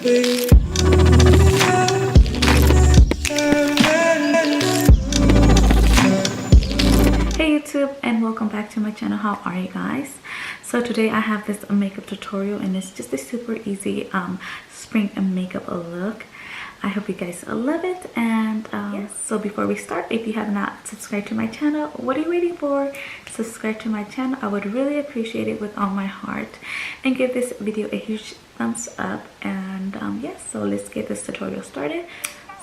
Hey YouTube, and welcome back to my channel. How are you guys? So today I have this makeup tutorial, and it's just a super easy spring makeup look. I hope you guys love it. And yes, so before we start, if you have not subscribed to my channel, what are you waiting for? Subscribe to my channel. I would really appreciate it with all my heart, and give this video a huge thumbs up. And yes, so let's get this tutorial started.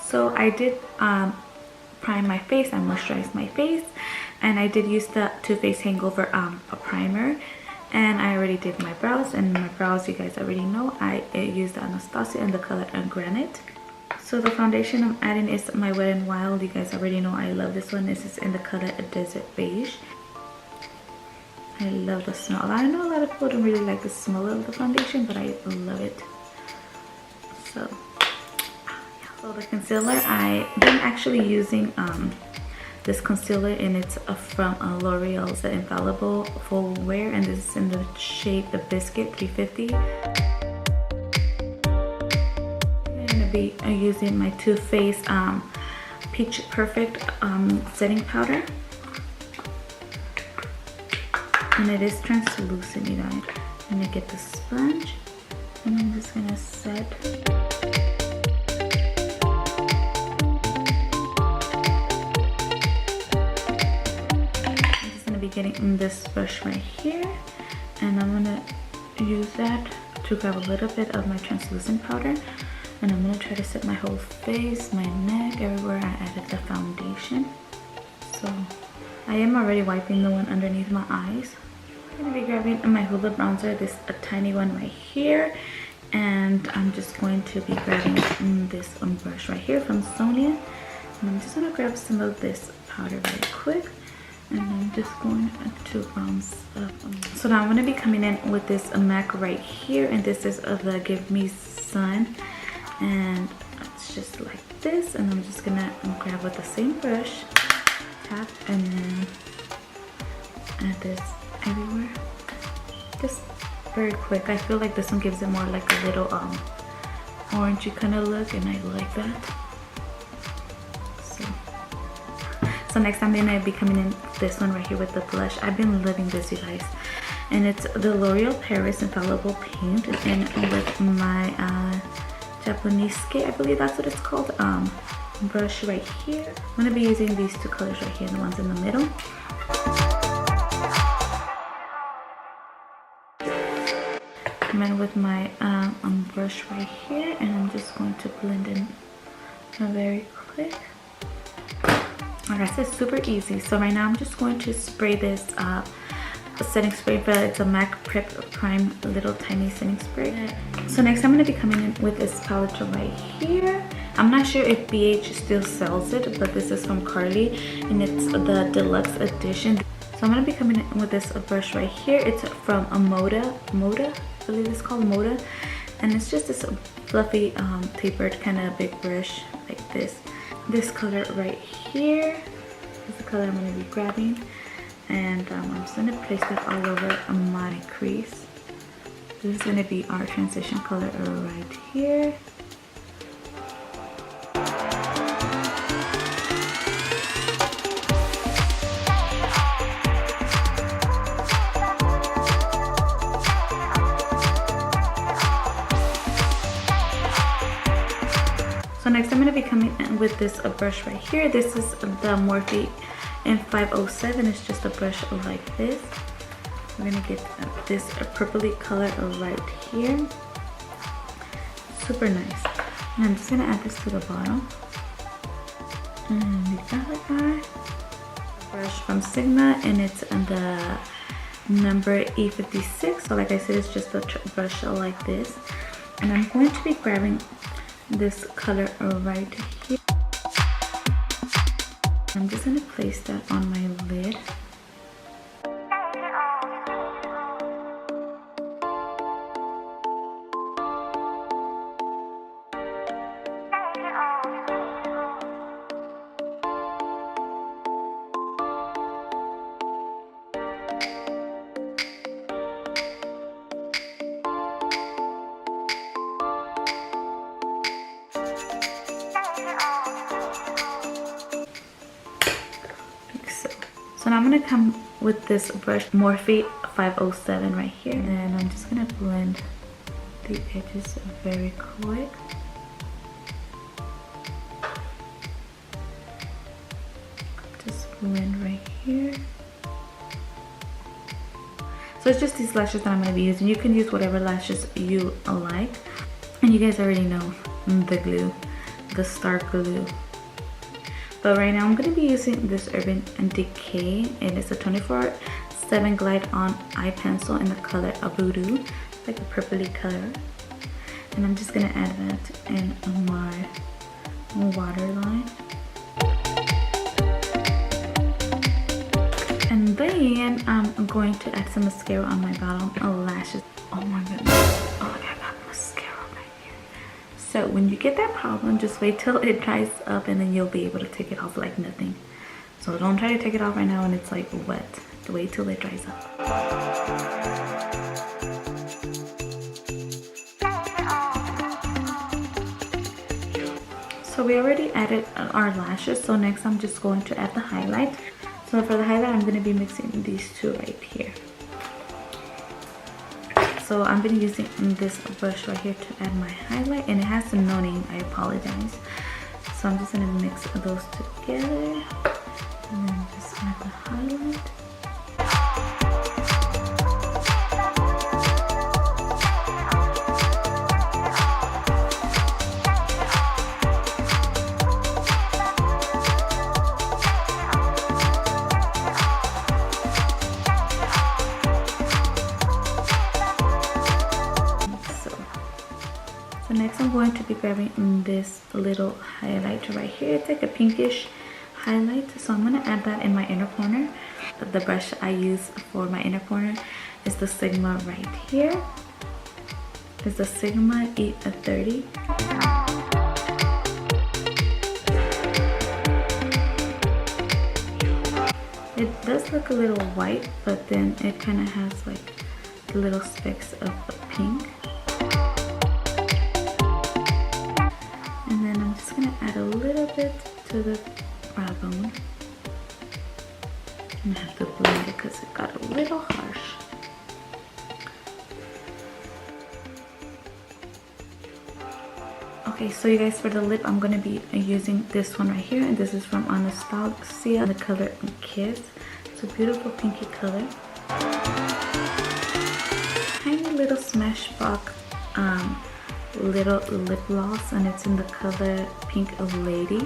So I did prime my face, I moisturized my face, and I did use the Too Faced Hangover a primer, and I already did my brows. And my brows, you guys already know, I used the Anastasia in the color Granite. So the foundation I'm adding is my Wet n Wild. You guys already know I love this one. This is in the color Desert Beige. I love the smell. I know a lot of people don't really like the smell of the foundation, but I love it. So the concealer, I've been actually using this concealer, and it's from L'Oreal's Infallible Full Wear, and this is in the shade the Biscuit 350. I'm gonna be using my Too Faced Peach Perfect setting powder, and it is translucent, you guys. I'm gonna get the sponge, and I'm just gonna set. Getting this brush right here, and I'm gonna use that to grab a little bit of my translucent powder, and I'm gonna try to set my whole face, my neck, everywhere I added the foundation. So I am already wiping the one underneath my eyes. I'm gonna be grabbing my Hoola bronzer, this a tiny one right here, and I'm just going to be grabbing this brush right here from Sonia, and I'm just gonna grab some of this powder really quick. And I'm just going to bronze up. So now I'm going to be coming in with this MAC right here, and this is the Give Me Sun, and it's just like this. And I'm just gonna grab with the same brush, tap, and then add this everywhere, just very quick. I feel like this one gives it more like a little orangey kind of look, and I like that. So next I'm gonna be coming in this one right here with the blush. I've been loving this, you guys, and it's the L'Oreal Paris Infallible Paint, and with my Japanese, I believe that's what it's called, brush right here. I'm gonna be using these two colors right here, the ones in the middle. Come in with my brush right here, and I'm just going to blend in very quick. Like I said, super easy. So right now I'm just going to spray this setting spray, but it's a MAC Prep Prime little tiny setting spray. So next I'm going to be coming in with this palette right here. I'm not sure if BH still sells it, but this is from Carly, and it's the deluxe edition. So I'm going to be coming in with this brush right here. It's from a Moda, I believe it's called Moda, and it's just this fluffy tapered kind of big brush like this. This color right here is the color I'm going to be grabbing, and I'm just going to place that all over my crease. This is going to be our transition color right here. So next I'm going to be coming in with this brush right here. This is the Morphe M507. It's just a brush like this. We're going to get this purpley color right here. Super nice. And I'm just going to add this to the bottom. And the other eye. Brush from Sigma, and it's in the number E56. So like I said, it's just a brush like this. And I'm going to be grabbing this color right here. I'm just going to place that on my lid. now I'm gonna come with this brush Morphe 507 right here, and I'm just gonna blend the edges very quick. Just blend right here. So it's just these lashes that I'm going to be using. You can use whatever lashes you like. And you guys already know the glue, the Star Glue. But right now I'm going to be using this Urban Decay. It is a 24/7 Glide On Eye Pencil in the color of Voodoo. It's like a purpley color. And I'm just going to add that in my waterline. And then I'm going to add some mascara on my bottom lashes. Oh my goodness. Oh, I got mascara right here. So when you get that problem, just wait till it dries up and then you'll be able to take it off like nothing. So don't try to take it off right now when it's like wet. Wait till it dries up. So we already added our lashes. So next I'm just going to add the highlight. So for the highlight, I'm going to be mixing these two right here. So I'm going to be using this brush right here to add my highlight. And it has no name, I apologize. So I'm just going to mix those together. And then just add the highlight. So next I'm going to be grabbing this little highlight right here. It's like a pinkish highlight. So I'm going to add that in my inner corner. The brush I use for my inner corner is the Sigma right here. It's the Sigma E30. It does look a little white, but then it kind of has like little specks of pink. And then I'm just gonna add a little bit to the brow bone. I'm gonna have to blend it because it got a little harsh. Okay, so you guys, for the lip, I'm gonna be using this one right here, and this is from Anastasia, the color Kiss. It's a beautiful pinky color. Tiny little Smashbox little lip gloss, and it's in the color Pink Lady.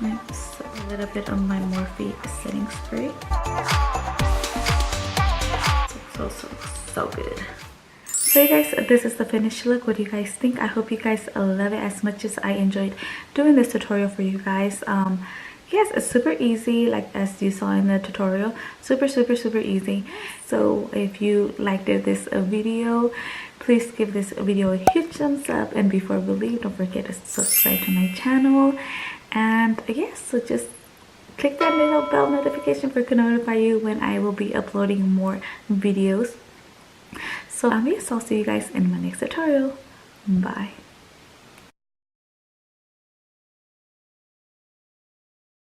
Next, a little bit of my Morphe setting spray. So good. So you guys, this is the finished look. What do you guys think? I hope you guys love it as much as I enjoyed doing this tutorial for you guys. Yes, it's super easy, like as you saw in the tutorial. Super easy. So if you liked this video, please give this video a huge thumbs up, and before we leave, don't forget to subscribe to my channel. And yes, so just click that little bell notification for to notify you when I will be uploading more videos. So yes, I'll see you guys in my next tutorial. Bye.